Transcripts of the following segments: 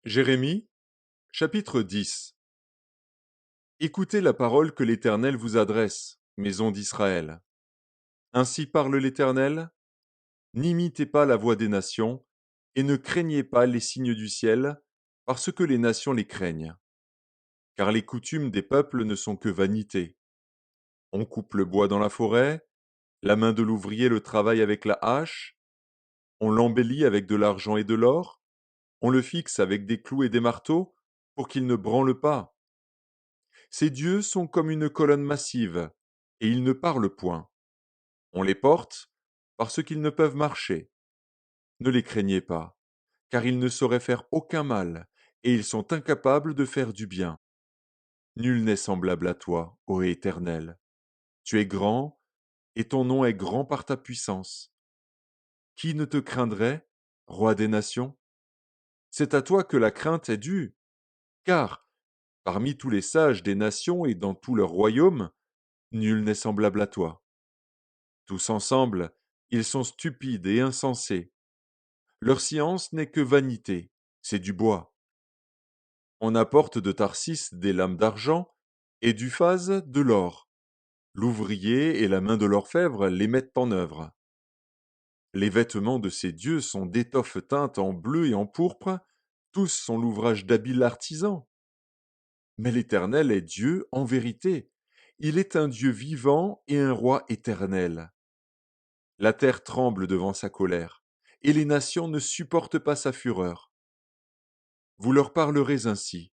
Jérémie, chapitre 10. Écoutez la parole que l'Éternel vous adresse, maison d'Israël. Ainsi parle l'Éternel, n'imitez pas la voix des nations, et ne craignez pas les signes du ciel, parce que les nations les craignent. Car les coutumes des peuples ne sont que vanité. On coupe le bois dans la forêt, la main de l'ouvrier le travaille avec la hache, on l'embellit avec de l'argent et de l'or, on le fixe avec des clous et des marteaux, pour qu'il ne branle pas. Ces dieux sont comme une colonne massive, et ils ne parlent point. On les porte parce qu'ils ne peuvent marcher. Ne les craignez pas, car ils ne sauraient faire aucun mal, et ils sont incapables de faire du bien. Nul n'est semblable à toi, ô Éternel. Tu es grand, et ton nom est grand par ta puissance. Qui ne te craindrait, roi des nations? C'est à toi que la crainte est due, car, parmi tous les sages des nations et dans tout leur royaume, nul n'est semblable à toi. Tous ensemble, ils sont stupides et insensés. Leur science n'est que vanité, c'est du bois. On apporte de Tarsis des lames d'argent et d'Uphaz de l'or. L'ouvrier et la main de l'orfèvre les mettent en œuvre. Les vêtements de ces dieux sont d'étoffes teintes en bleu et en pourpre, tous sont l'ouvrage d'habiles artisans. Mais l'Éternel est Dieu en vérité. Il est un Dieu vivant et un roi éternel. La terre tremble devant sa colère, et les nations ne supportent pas sa fureur. Vous leur parlerez ainsi.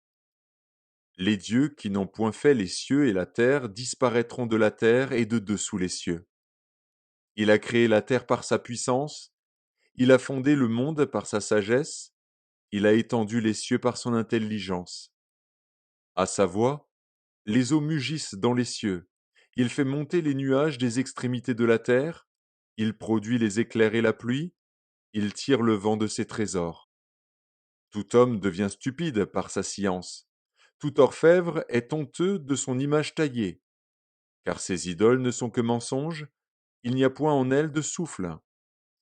Les dieux qui n'ont point fait les cieux et la terre disparaîtront de la terre et de dessous les cieux. Il a créé la terre par sa puissance, il a fondé le monde par sa sagesse, il a étendu les cieux par son intelligence. À sa voix, les eaux mugissent dans les cieux, il fait monter les nuages des extrémités de la terre, il produit les éclairs et la pluie, il tire le vent de ses trésors. Tout homme devient stupide par sa science. Tout orfèvre est honteux de son image taillée. Car ces idoles ne sont que mensonges, il n'y a point en elles de souffle.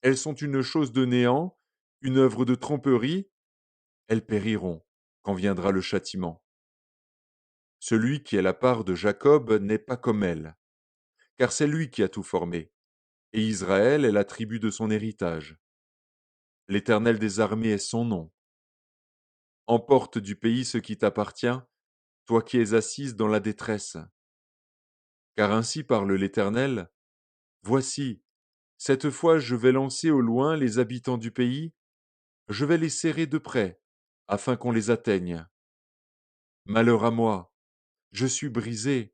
Elles sont une chose de néant, une œuvre de tromperie, elles périront quand viendra le châtiment. Celui qui est la part de Jacob n'est pas comme elle, car c'est lui qui a tout formé, et Israël est la tribu de son héritage. L'Éternel des armées est son nom. Emporte du pays ce qui t'appartient, toi qui es assise dans la détresse. Car ainsi parle l'Éternel, voici, cette fois je vais lancer au loin les habitants du pays, je vais les serrer de près, afin qu'on les atteigne. Malheur à moi, je suis brisé,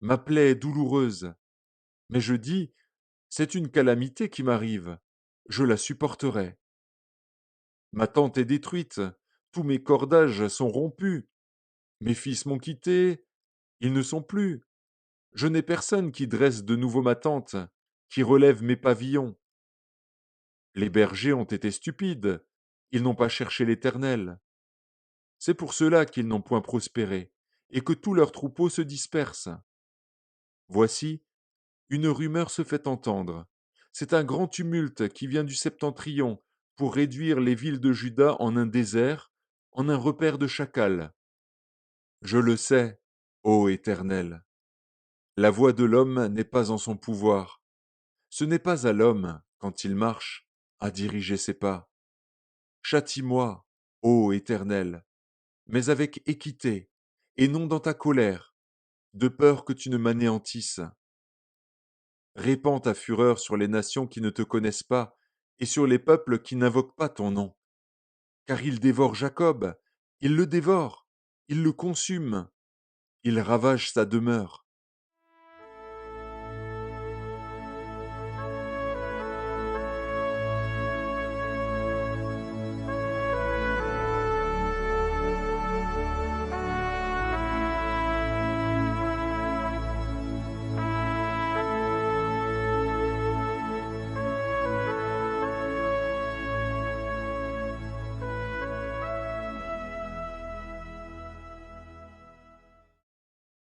ma plaie est douloureuse, mais je dis, c'est une calamité qui m'arrive, je la supporterai. Ma tente est détruite, tous mes cordages sont rompus, mes fils m'ont quitté, ils ne sont plus. Je n'ai personne qui dresse de nouveau ma tente, qui relève mes pavillons. Les bergers ont été stupides, ils n'ont pas cherché l'Éternel. C'est pour cela qu'ils n'ont point prospéré, et que tous leurs troupeaux se dispersent. Voici, une rumeur se fait entendre. C'est un grand tumulte qui vient du septentrion pour réduire les villes de Juda en un désert, en un repère de chacals. Je le sais, ô Éternel. La voix de l'homme n'est pas en son pouvoir. Ce n'est pas à l'homme, quand il marche, à diriger ses pas. Châtie-moi, ô Éternel, mais avec équité, et non dans ta colère, de peur que tu ne m'anéantisses. Répands ta fureur sur les nations qui ne te connaissent pas, et sur les peuples qui n'invoquent pas ton nom. Car ils dévorent Jacob, ils le dévorent, ils le consument, ils ravagent sa demeure.